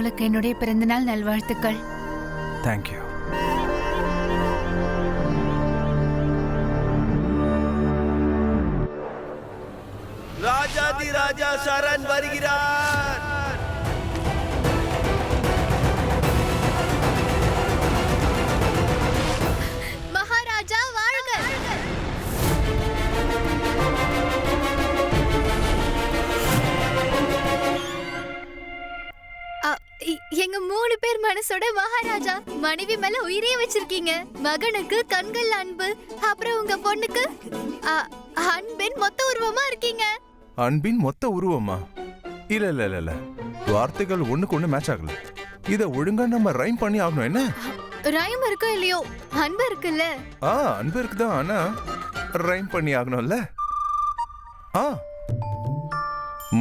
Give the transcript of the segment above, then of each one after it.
உங்களுக்கு என்னுடைய பிறந்தநாள் நல்வாழ்த்துக்கள். தேங்க்யூ. ராஜாதி ராஜா சரண் வருகிறார். மகாராஜா வாழ்க. எங்க 3 பேர் மனசோட மகாராஜா மனைவி மேல உயிரே வச்சிருக்கீங்க. மகனுக்கு கண்கள் அன்பு, அப்புறம் உங்க பொண்ணுக்கு அன்பின் மொத்த உருவமா இருக்கீங்க. அன்பின் மொத்த உருவமா? இல்ல இல்ல இல்ல இல்ல, வார்த்தைகள் ஒண்ணுக்கு ஒண்ணு மேட்ச் ஆகல. இத ஒழுங்கா நம்ம ரைம் பண்ணி ஆகணும். என்ன ரைம் இருக்கோ இல்லையோ, அன்பு இருக்குல்ல. அன்பு இருக்குதான், ஆனா ரைம் பண்ணி ஆகணும்ல.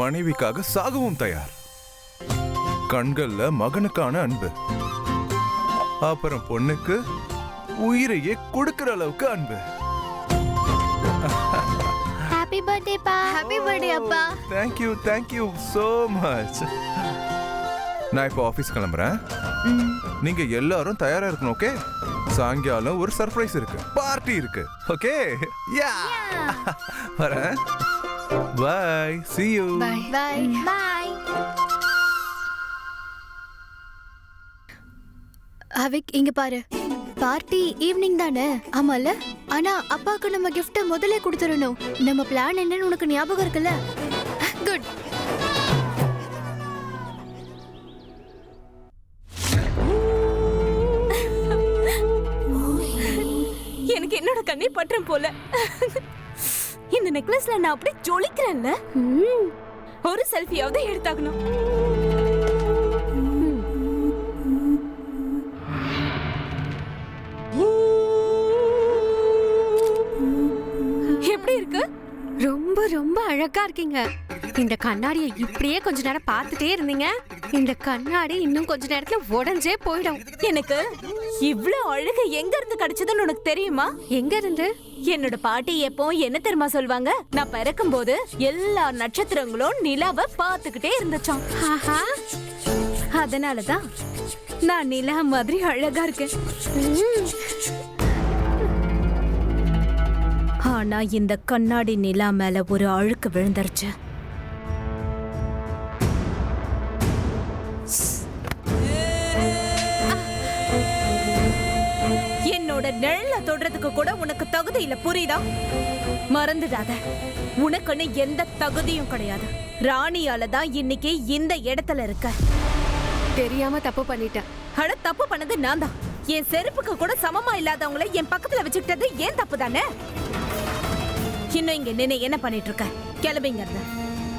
மனைவிக்காக சாகவும் தயார். கண்கள்ல மகனுக்கான அன்பு, அப்புறம் பொண்ணுக்கு உயிரையே கொடுக்கிற அளவுக்கு அன்பு. ஹாப்பி பர்த்டே பா. ஹாப்பி பர்த்டே அப்பா. Thank you so much. நான் இப்போ ஆபீஸ் கிளம்புறேன். நீங்க எல்லாரும் தயாரா இருக்கணும். ஓகே, சாயங்காலம் ஒரு சர்ப்ரைஸ் இருக்கு, பார்ட்டி இருக்கு. ஓகே, யா வரேன். Bye, see you. Bye bye bye. Avik, இங்க பாரு, பார்ட்டி ஈவினிங் தானே? ஆமால. ஆனா அப்பாக்கு நம்ம கிஃப்ட் முதல்ல கொடுத்துறணும். நம்ம பிளான் என்னன்னு உனக்கு ஞாபகம் இருக்குல்ல? குட். எனக்கு என்னோட கண்ணே பற்றும் போல. இந்த நெக்லஸ்ல நான் அப்படியே ஜொலிக்கிறேன்ல. ஒரு செல்ஃபியாவது எடுத்தாகணும். எப்படி இருக்கு? ரொம்ப ரொம்ப அழகா இருக்கீங்க. இந்த கண்ணாடியை இப்படியே கொஞ்ச நேரம் பார்த்துட்டே இருந்தீங்க, இந்த கண்ணாடி இன்னும் கொஞ்ச நேரத்துல உடைஞ்சே போயிடும். எனக்கு இவ்ளோ அழகு எங்க இருந்து கிடைச்சதுன்னு உனக்கு தெரியுமா? எங்க இருந்து? என்னோட பாட்டி எப்போ என்ன தெரியுமா சொல்வாங்க? நான் பிறக்கும் போது எல்லா நட்சத்திரங்களும் நிலாவை பார்த்துக்கிட்டே இருந்துச்சாம். அதனாலதான் நான் நிலா மாதிரி அழகா இருக்கேன். ஆனா இந்த கண்ணாடி நிலா மேல ஒரு அழுக்கு விழுந்துருச்சு. என்னோட நிழல தொடுறதுக்கு கூட உனக்கு தகுதி இல்ல, புரியுதா? மறந்துடாத, உனக்குன்னு எந்த தகுதியும் கிடையாது. ராணியால தான் இன்னைக்கு இந்த இடத்துல இருக்க. தெரியாம தப்பு பண்ணிட்டேன். அட, தப்பு பண்ணது நான் தான். என் செருப்புக்கு கூட சமமா இல்லாதவங்கள என் பக்கத்துல வச்சுக்கிட்டது ஏன் தப்பு தானே? இன்னும் இங்க நின்னு என்ன பண்ணிட்டு இருக்க? கிளம்பிங்க.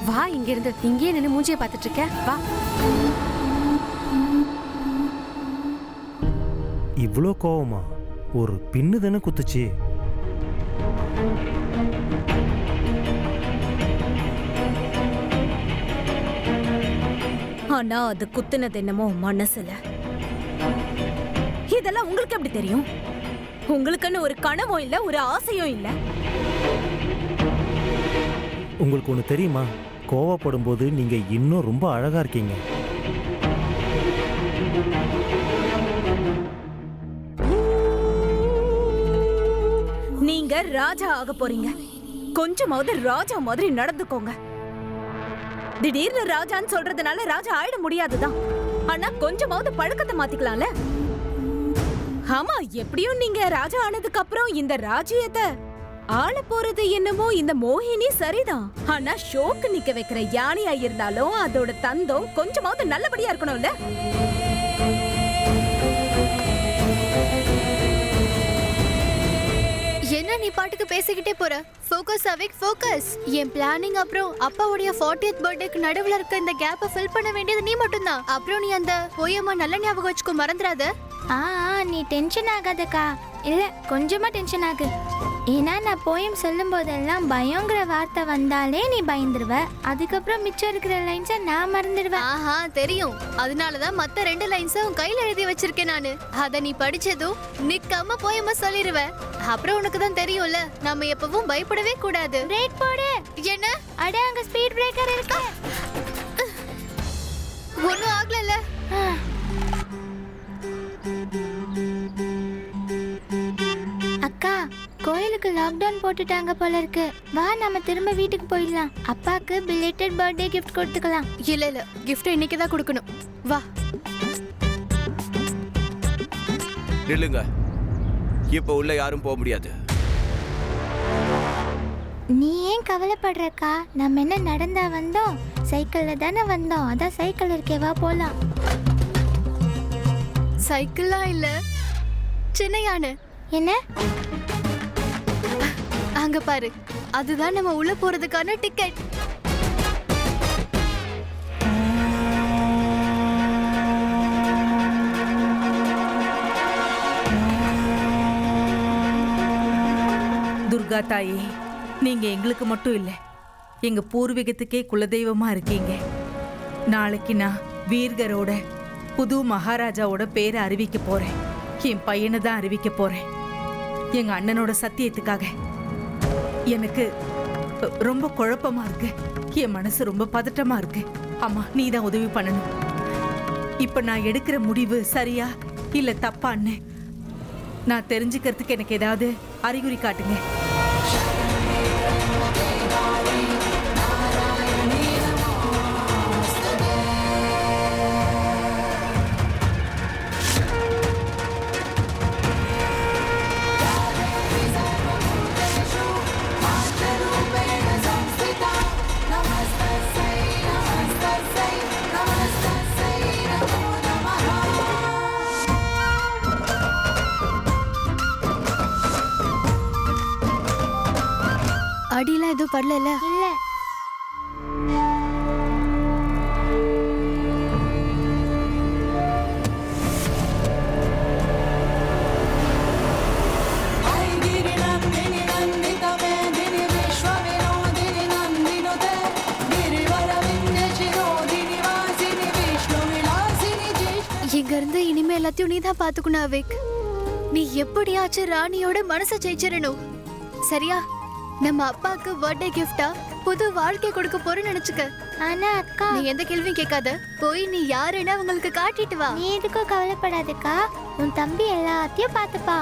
வா, இங்க இருந்து இங்கே நின்னு மூஞ்சியை பார்த்துட்டு இருக்க. வா. இவ்வளோ கோவமா? ஒரு பின்னு தானே குத்துச்சு. ஆனா அது குத்துனது என்னமோ மனசுல. இதெல்லாம் உங்களுக்கு எப்படி தெரியும்? உங்களுக்குன்னு ஒரு கனவும் இல்ல, ஒரு ஆசையும் இல்ல. உங்களுக்கு ஒன்று தெரியுமா? கோவப்படும் போது நீங்க இன்னும் ரொம்ப அழகா இருக்கீங்க. நீங்க ராஜா ஆக போறீங்க. கொஞ்சமாவது ராஜா மாதிரி நடந்துக்கோங்க. திடீர்னு ராஜான்னு சொல்றதுனால ராஜா ஆயிட முடியாதுதான். ஆனா கொஞ்சமாவது பழக்கத்தை மாத்திக்கலாம்ல. ஆமா, எப்படியும் நீங்க ராஜா ஆனதுக்கு அப்புறம் இந்த ராஜ்யத்தை ஆள போறது என்னமோ இந்த மோகினி சரிதான். ஆனா ஷோக்கு நிக்க வைக்கிற யானையா இருந்தாலும் அதோட தந்தம் கொஞ்சமாவது நல்லபடியா இருக்கணும்ல. என்ன நீ பாட்டுக்கு பேசிக்கிட்டே போற? ஃபோக்கஸ் அவிக், ஃபோக்கஸ். என் பிளானிங் அப்புறம் அப்பாவுடைய 40th பர்த்டேக்கு நடுவுல இருக்க இந்த கேப்பை ஃபில் பண்ண வேண்டியது நீ மட்டும்தான். அப்புறம் நீ அந்த போயமா நல்ல ஞாபகம் வச்சுக்கோ, மறந்துடாத. நீ டென்ஷன் ஆகாதக்கா. இல்ல, கொஞ்சமா டென்ஷன் ஆகு. ஏன்னா நான் போயம் சொல்லும் போதெல்லாம் பயங்கிற வார்த்தை வந்தாலே நீ பயந்துருவ. அதுக்கப்புறம் மிச்சம் இருக்கிற லைன்ஸை நான் மறந்துடுவேன். ஆஹா, தெரியும். அதனாலதான் மத்த 2 லைன்ஸை உன் கையில எழுதி வச்சிருக்கேன் நானு. அத நீ படிச்சதும் நிக்காம போயமா சொல்லிடுவ. அப்புறம் உனக்கு தான் தெரியும்ல, நம்ம எப்பவும் பயப்படவே கூடாது. பிரேக் போடு. என்ன? அட, அங்க ஸ்பீட் பிரேக்கர் இருக்கு. ஒன்னும் ஆகல. அக்கா கோயிலுக்கு லாக்டவுன் போட்டுட்டாங்க போல இருக்கு. வா நம்ம திரும்ப வீட்டுக்கு போயிடலாம். அப்பாக்கு பிலேட்டட் பர்த்டே கிஃப்ட் கொடுத்துக்கலாம். இல்ல கிஃப்ட் இன்னைக்கு தான் கொடுக்கணும். வா. நில்லுங்க, இப்ப உள்ள யாரும் போக முடியாது. நீ ஏன் கவலைப்படுறக்கா? நம்ம என்ன நடந்தா வந்தோம்? சைக்கிள்ல தானே வந்தோம். அதான் சைக்கிள் இருக்கேவா போலாம். சைக்கிள்லாம் இல்ல, சின்ன யானை. என்ன? அங்க பாரு, அதுதான் நம்ம உள்ள போறதுக்கான டிக்கெட். துர்கா தாயே, நீங்க எங்களுக்கு மட்டும் இல்ல, எங்க பூர்வீகத்துக்கே குலதெய்வமா இருக்கீங்க. நாளைக்கு நான் வீர்கரோட புது மகாராஜாவோட பேரை அறிவிக்க போறேன். என் பையனை தான் அறிவிக்க போறேன். எங்க அண்ணனோட சத்தியத்துக்காக. எனக்கு ரொம்ப குழப்பமா இருக்கு. என் மனசு ரொம்ப பதட்டமா இருக்கு. அம்மா, நீ தான் உதவி பண்ணணும். இப்ப நான் எடுக்கிற முடிவு சரியா இல்ல தப்பான்னு நான் தெரிஞ்சுக்கிறதுக்கு எனக்கு ஏதாவது அறிகுறி காட்டுங்க. அடியெல்லாம் எதுவும் படல. இல்ல. இங்க இருந்து இனிமே எல்லாத்தையும் நீ தான் பாத்துக்கணும் அவேக். நீ எப்படியாச்சும் ராணியோட மனசை ஜெயிச்சிடணும், சரியா? நம்ம அப்பாக்கு பர்த்டே கிஃப்டா புது வாழ்க்கை கொடுக்க போறேன்னு நினைச்சுக்க. ஆனா அக்கா, நீ எந்த கேள்வியும் கேட்காத, போய் நீ யாருன்னு அவங்களுக்கு காட்டிட்டு வா. நீ எதுக்கும் கவலைப்படாதக்கா. உன் தம்பி எல்லாத்தையும் பார்த்துப்பா.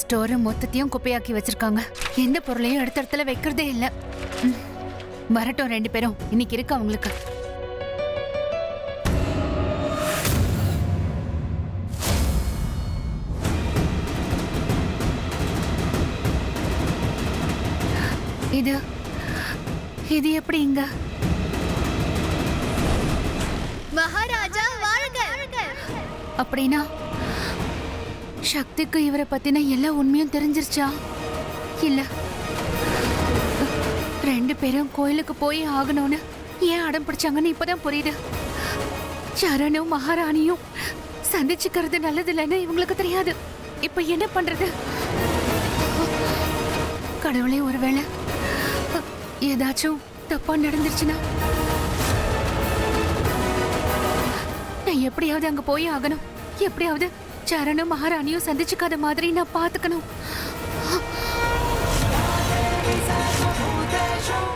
ஸ்டோரை மொத்தத்தையும் குப்பையாக்கி வச்சிருக்காங்க. எந்த பொருளையும் எடுத்த இடத்துல வைக்கிறதே இல்ல. வரட்டும் ரெண்டு பேரும், இன்னைக்கு இருக்கு அவங்களுக்கு. இது எப்படி இங்க? மகாராஜா வாழ்க. அப்படின்னா சக்திக்கு இவரை பத்தின எல்லா உண்மையும் தெரிஞ்சிருச்சா? இல்ல, ரெண்டு பேரும் கோயிலுக்கு போய் ஆகணும்னு ஏன் அடம் பிடிச்சாங்கன்னு இப்பதான் புரியுது. சரணும் மகாராணியும் சந்திச்சுக்கிறது நல்லது இல்லைன்னு இவங்களுக்கு தெரியாது. இப்ப என்ன பண்றது? கடவுளே, ஒருவேளை ஏதாச்சும் தப்பா நடந்துருச்சுன்னா நான் எப்படியாவது அங்க போய் ஆகணும். எப்படியாவது சரணும் மகாராணியும் சந்திச்சுக்காத மாதிரி நான் பாத்துக்கணும்.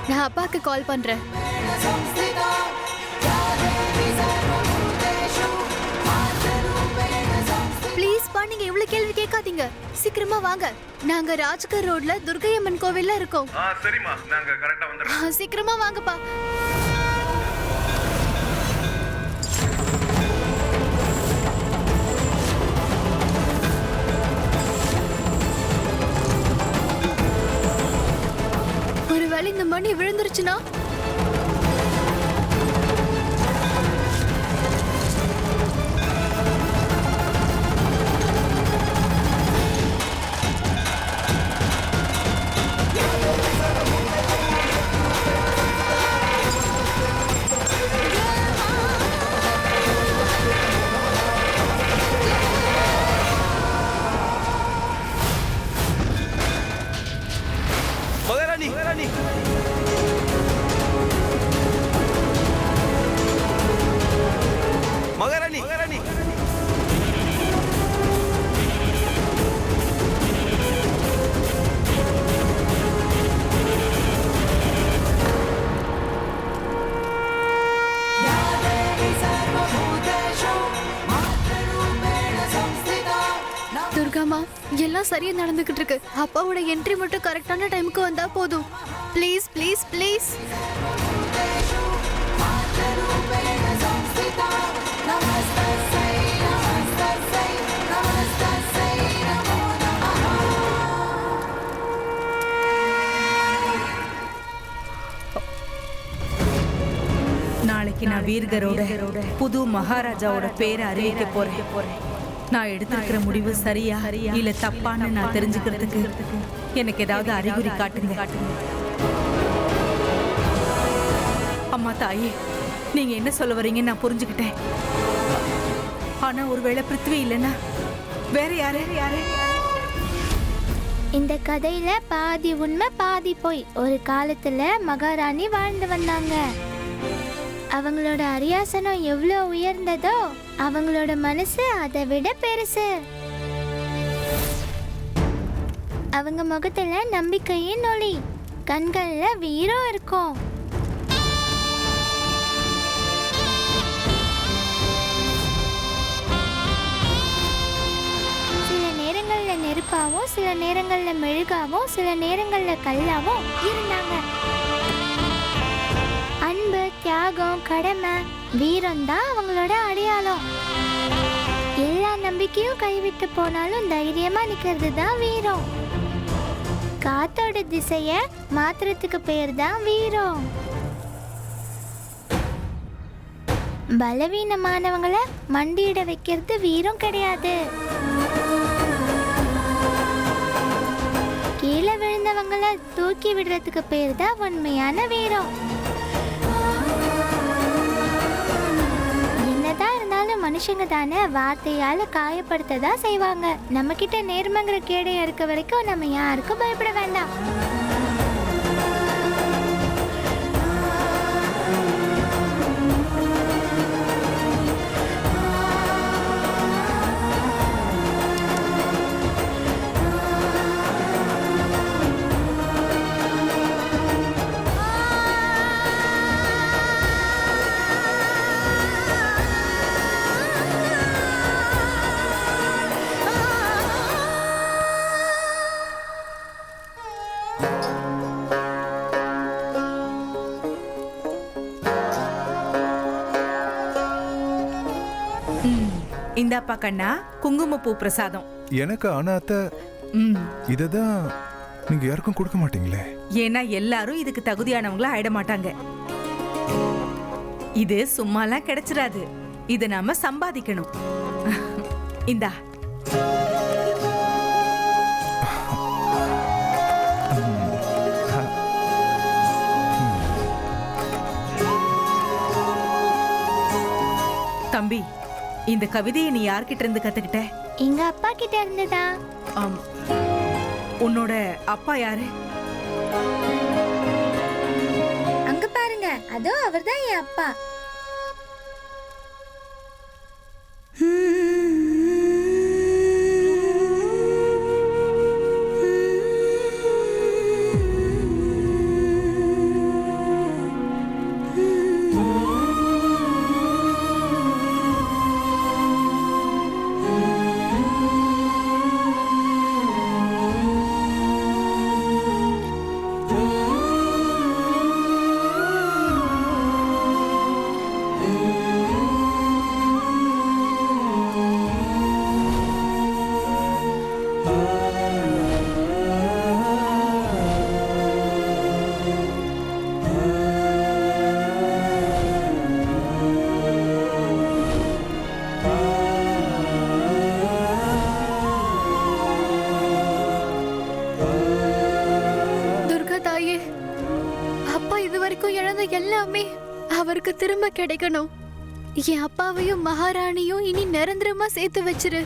நான் அப்பாக்கு கால் பண்றேன். ப்ளீஸ் பா, நீங்க இவ்வளவு கேள்வி கேட்காதீங்க. சீக்கிரமா வாங்க. நாங்க ராஜ்கர் ரோட்ல துர்கையம்மன் கோவில்ல இருக்கோம். சரிம்மா, நாங்க கரெக்டா வந்துடுறோம். சீக்கிரமா வாங்கப்பா. ஒருவேளை இந்த மணி விழுந்துருச்சுன்னா? துர்காமா, எல்லாம் சரியா நடந்துகிட்டு இருக்கு. அப்பாவோட என்ட்ரி மட்டும் கரெக்டான டைமுக்கு வந்தா போதும். Please please please. நாளைக்கு நான் வீர்கரோட புது மகாராஜாவோட பேரை அறிவிக்க போறேன். நான் எடுத்திருக்கிற முடிவு சரியா இல்ல தப்பான்னு நான் தெரிஞ்சுக்கிறதுக்கு எனக்கு ஏதாவது அறிகுறி காட்டுங்க. அம்மா தாயே, நீங்க என்ன சொல்ல வரீங்க நான் புரிஞ்சுக்கிட்டேன். ஆனா ஒருவேளை பிருத்வி இல்லைன்னா வேற யாரு? இந்த கதையில பாதி உண்மை பாதி போய். ஒரு காலத்துல மகாராணி வாழ்ந்து வந்தாங்க. அவங்களோட அரியாசனம் எவ்வளோ உயர்ந்ததோ அவங்களோட மனசு அதை விட பெருசு. அவங்க முகத்துல நம்பிக்கையின் ஒளி, கண்கள்ல வீரம் இருக்கும். சில நேரங்கள்ல நெருப்பாவும், சில நேரங்கள்ல மெழுகாவும், சில நேரங்கள்ல கல்லாவும் இருந்தாங்க. அன்பு, தியாகம், கடமை, வீரம் தான் அவங்களோட அடையாளம். எல்லா நம்பிக்கையும் கைவிட்டு போனாலும் தைரியமா நிக்கிறது தான் வீரம். காத்தோட திசைய மாத்திரத்துக்கு பேர் தான் வீரம். பலவீனமானவங்களை மண்டியிட வைக்கிறது வீரம் கிடையாது. கீழே விழுந்தவங்களை தூக்கி விடுறதுக்கு பேர் தான் உண்மையான வீரம். என்னதான் இருந்தாலும் மனுஷங்க தானே வார்த்தையால காயப்படுத்ததான் செய்வாங்க. நம்ம கிட்ட நேர்மைங்கிற கேடைய இருக்க வரைக்கும் நம்ம யாருக்கும் பயப்பட வேண்டாம். இந்தாப்பா கண்ணா, குங்குமப்பூ பிரசாதம். எனக்கு ஆனா அத்தை, இததான் நீங்க யாருக்கும் கொடுக்க மாட்டீங்களே? ஏன்னா எல்லாரும் இதுக்கு தகுதியானவங்களா ஆயிட மாட்டாங்க. இது சும்மாலாம் கிடைச்சிடாது. இதை நாம சம்பாதிக்கணும். இந்தா. தம்பி, இந்த கவிதையை நீ யார்கிட்ட இருந்து கத்துக்கிட்ட? எங்க அப்பா கிட்ட இருந்துதா. உன்னோட அப்பா யாரு? அங்க பாருங்க, அதோ அவர்தான் என் அப்பா. எல்லாமே அவருக்கு திரும்ப கிடைக்கணும். என் அப்பாவையும் மகாராணியும் இனி நிரந்தரமா சேர்த்து வச்சிரு.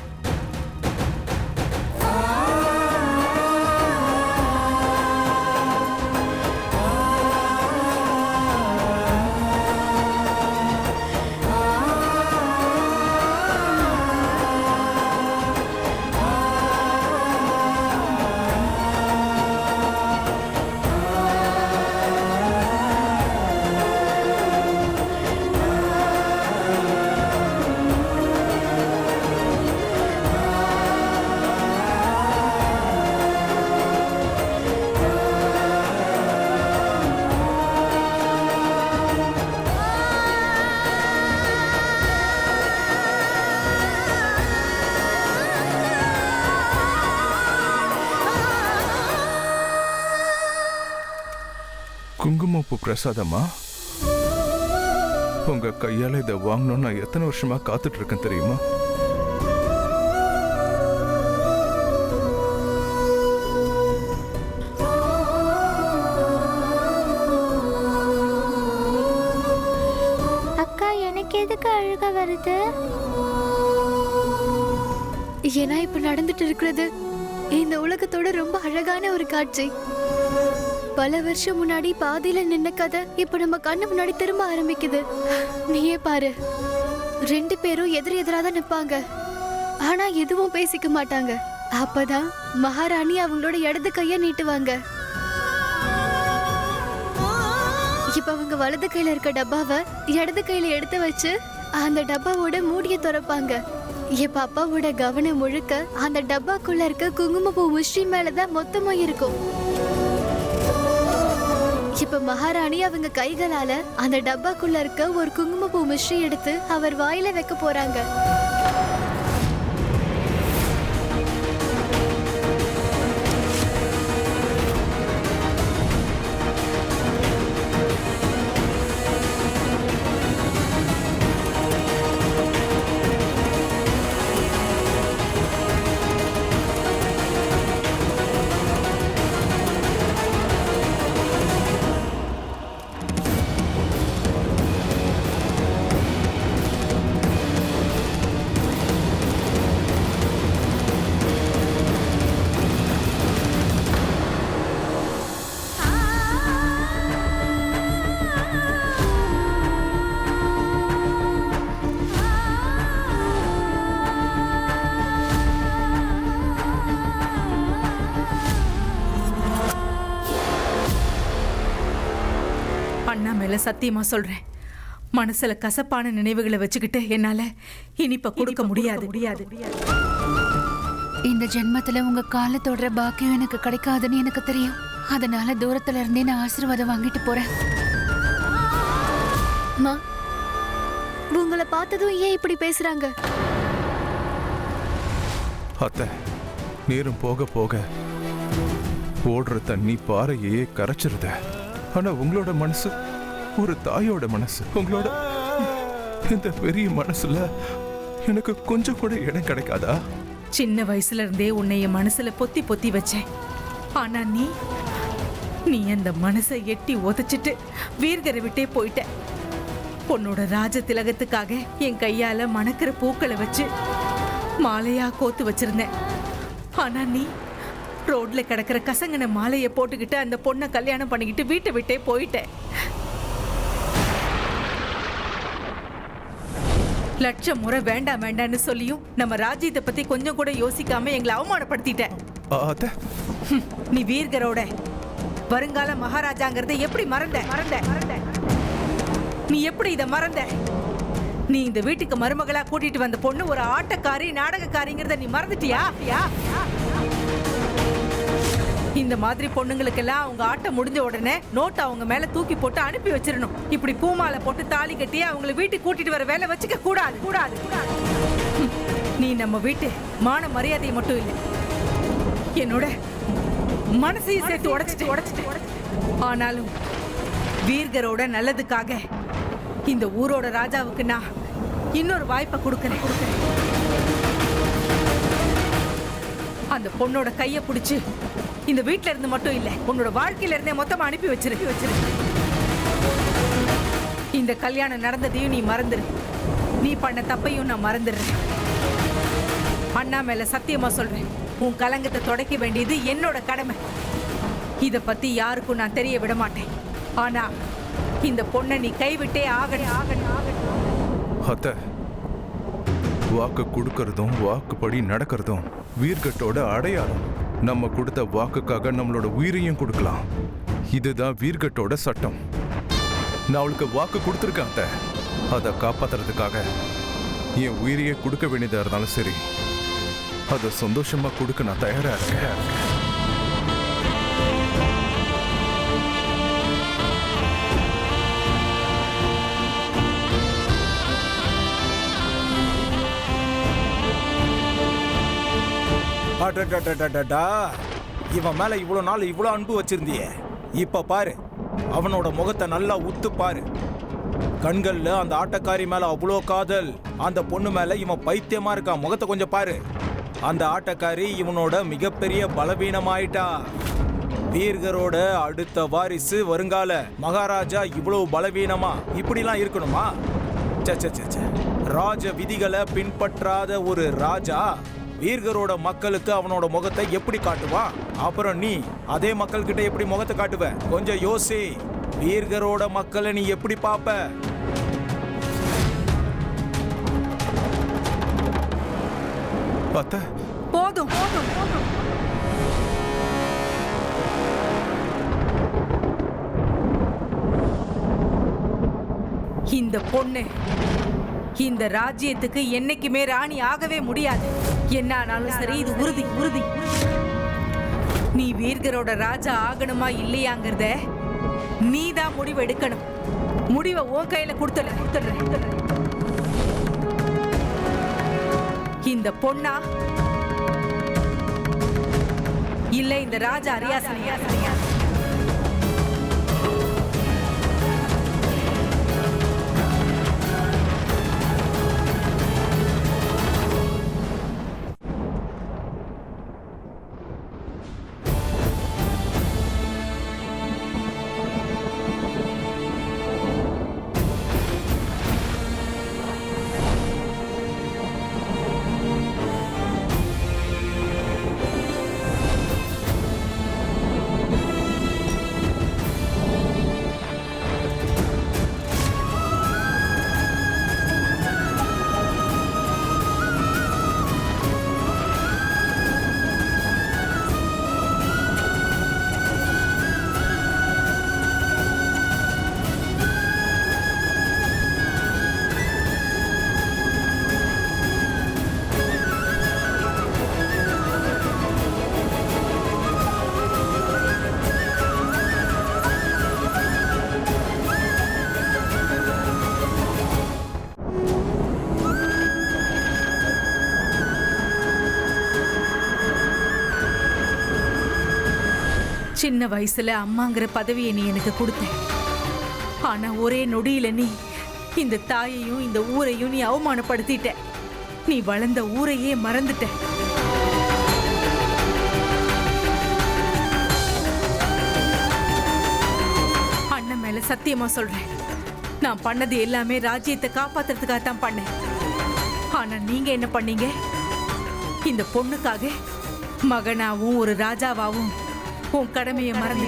குங்குமப்பூ பிரசாதமா? உங்க கையால இதை வாங்கணும்னு நான் எத்தனை வருஷமா காத்துட்டு இருக்கேன் தெரியுமா? அக்கா எனக்கு எதுக்கு அழுக வருது? ஏன்னா இப்ப நடந்துட்டு இருக்கிறது இந்த உலகத்தோட ரொம்ப அழகான ஒரு காட்சி. பல வருஷம் முன்னாடி பாதியில நின்ன கதை இப்ப நம்ம கண்ணு முன்னாடி திரும்ப ஆரம்பிக்குது. நீயே பாரு, 2 பேரும் எதிராதான் நிப்பாங்க, ஆனா எதுவும் பேசிக்க மாட்டாங்க. அப்பதான் மகாராணி அவங்களோட இடது கைய நீட்டுவாங்க. இப்ப அவங்க வலது கையில இருக்க டப்பாவை இடது கையில எடுத்து வச்சு அந்த டப்பாவோட மூடிய திறப்பாங்க. இப்ப அப்பாவோட கவனம் முழுக்க அந்த டப்பாக்குள்ள இருக்க குங்குமப்பூ முஷ்டி மேலதான் மொத்தமா இருக்கும். இப்ப மகாராணி அவங்க கைகளால அந்த டப்பாக்குள்ள இருக்க ஒரு குங்குமப்பூ மிஷ்ரி எடுத்து அவர் வாயில வைக்க போறாங்க. அண்ணா மேல சத்தியமா சொல்றேன், மனசுல கசப்பான நினைவுகளை வச்சுக்கிட்டு என்னால இனிப்ப கொடுக்க முடியாது. இந்த ஜென்மத்துல உங்க காலை தொடர பாக்கியம் எனக்கு கிடைக்காதுன்னு எனக்கு தெரியும். அதனால தூரத்துல இருந்தே நான் ஆசீர்வாதம் வாங்கிட்டு போறேன். அம்மா, உங்களை பார்த்ததும் ஏன் இப்படி பேசுறாங்க? அத்தை, நேரம் போக போக ஓடுற தண்ணி பாறையே கரைச்சிருத. ஆனா உங்களோட மனசு ஒரு தாயோட மனசு. உங்களோட இந்த பெரிய மனசுல எனக்கு கொஞ்சம் கூட இடம் கிடைக்காதா? சின்ன வயசுல இருந்தே உன்னை என் மனசுல பொத்தி பொத்தி வச்சேன். ஆனா நீ அந்த மனசை எட்டி உதைச்சிட்டு வீர்கரை விட்டே போயிட்ட. உன்னோட ராஜ திலகத்துக்காக என் கையால மணக்கிற பூக்களை வச்சு மாலையா கோத்து வச்சிருந்தேன். ஆனா நீ ரோட்ல கிடக்கிற கசங்கன மாலையை போட்டுக்கிட்டு அந்த பொண்ணை கல்யாணம் பண்ணிக்கிட்டு வீட்டை விட்டே போயிட்ட. லட்சம் முறை வேண்டாம் வேண்டான்னு சொல்லியும் நம்ம ராஜ்யத்தை பத்தி கொஞ்சம் கூட யோசிக்காம எங்களை அவமானப்படுத்திட்ட. நீ வீர்கரோட வருங்கால மகாராஜாங்கிறத எப்படி மறந்த? நீ எப்படி இத மறந்த? நீ இந்த வீட்டுக்கு மருமகளா கூட்டிட்டு வந்த பொண்ணு ஒரு ஆட்டக்காரி, நாடகக்காரிங்கிறத நீ மறந்துட்டியா? இந்த மாதிரி பொண்ணுங்களுக்கெல்லாம் அவங்க ஆட்டம் முடிஞ்ச உடனே நோட்டை அவங்க மேல தூக்கி போட்டு அனுப்பி வச்சிடணும். இப்படி பூமாலை போட்டு தாலி கட்டி அவங்களை வீட்டுக்கு கூட்டிட்டு வர வேலை வச்சுக்க கூடாது. நீ நம்ம வீட்டு மான மரியாதை மட்டும் இல்லை, என்னோட மனசையும் சேர்த்து உடைச்சிட்டு. ஆனாலும் வீர்கரோட நல்லதுக்காக இந்த ஊரோட ராஜாவுக்கு நான் இன்னொரு வாய்ப்பை கொடுக்கிறேன். அந்த பொண்ணோட கையை பிடிச்சு இந்த வீட்ல இருந்து மட்டும் இல்ல, உன்னோட வாழ்க்கையில இருந்தே மொத்தமா அனுப்பி வச்சிரு. இந்த கல்யாணம் நடந்ததையும் நீ மறந்துரு. நீ பண்ண தப்பையும் நான் மறந்துடுறேன். அண்ணா மேல சத்தியமா சொல்றேன், உன் கலங்கத்தை துடைக்க வேண்டியது என்னோட கடமை. இத பத்தி யாருக்கும் நான் தெரிய விட மாட்டேன். ஆனா இந்த பொண்ணை நீ கைவிட்டே ஆகணும். அத்தை, வாக்கு கொடுக்கறதும் வாக்குப்படி நடக்கிறதும் வீர்கட்டோட அடையாளம். நம்ம கொடுத்த வாக்குக்காக நம்மளோட உயிரையும் கொடுக்கலாம். இதுதான் வீர்கட்டோட சட்டம். நான் அவளுக்கு வாக்கு கொடுத்துருக்கேன் அத்தை. அதை காப்பாத்துறதுக்காக என் உயிரையே கொடுக்க வேண்டியதா இருந்தாலும் சரி, அதை சந்தோஷமா கொடுக்க நான் தயாரா இருக்கேன். இவன் மேல இவ்வளவு நாள் இவ்வளவு அன்பு வச்சிருந்தியே, இப்ப பாரு அவனோட முகத்தை நல்லா உத்து பாரு. கண்கள்ல அந்த ஆட்டக்காரி மேல அவ்வளோ காதல், அந்த பொண்ணு மேல இவன் பைத்தியமா இருக்கான். முகத்தை கொஞ்சம் பாரு. அந்த ஆட்டக்காரி இவனோட மிகப்பெரிய பலவீனமாயிட்டா. வீர்கரோட அடுத்த வாரிசு வருங்கால மகாராஜா இவ்வளவு பலவீனமா இப்படிலாம் இருக்கணுமா? ராஜ விதிகளை பின்பற்றாத ஒரு ராஜா வீர்கரோட மக்களுக்கு அவனோட முகத்தை எப்படி காட்டுவான்? அப்புறம் நீ அதே மக்கள் கிட்ட எப்படி முகத்தை காட்டுவ? கொஞ்சம் யோசி. வீர்கரோட மக்களை நீ எப்படி பாப்ப? போதும் போதும் போதும். இந்த பொண்ணு இந்த ராஜ்யத்துக்கு என்னைக்குமே ராணி ஆகவே முடியாது. என்ன ஆனாலும் சரி, இது உறுதி உறுதி. நீ வீர்கரோட ராஜா ஆகணுமா இல்லையாங்கிறத நீதான் முடிவு எடுக்கணும். முடிவை உன் கையில கொடுத்துடுற. இந்த பொண்ணா இல்ல இந்த ராஜா அரியாசனையா? சின்ன வயசுல அம்மாங்கிற பதவியை நீ எனக்கு கொடுத்த. ஆனா ஒரே நொடியில நீ இந்த தாயையும் இந்த ஊரையும் நீ அவமானப்படுத்திட்ட. நீ வளர்ந்த ஊரையே மறந்துட்ட. அண்ணன் மேல சத்தியமா சொல்றேன், நான் பண்ணது எல்லாமே ராஜ்யத்தை காப்பாத்துறதுக்காக தான் பண்ணேன். ஆனா நீங்க என்ன பண்ணீங்க? இந்த பொண்ணுக்காக மகனாவும் ஒரு ராஜாவாவும் உன் கடமையை மறந்து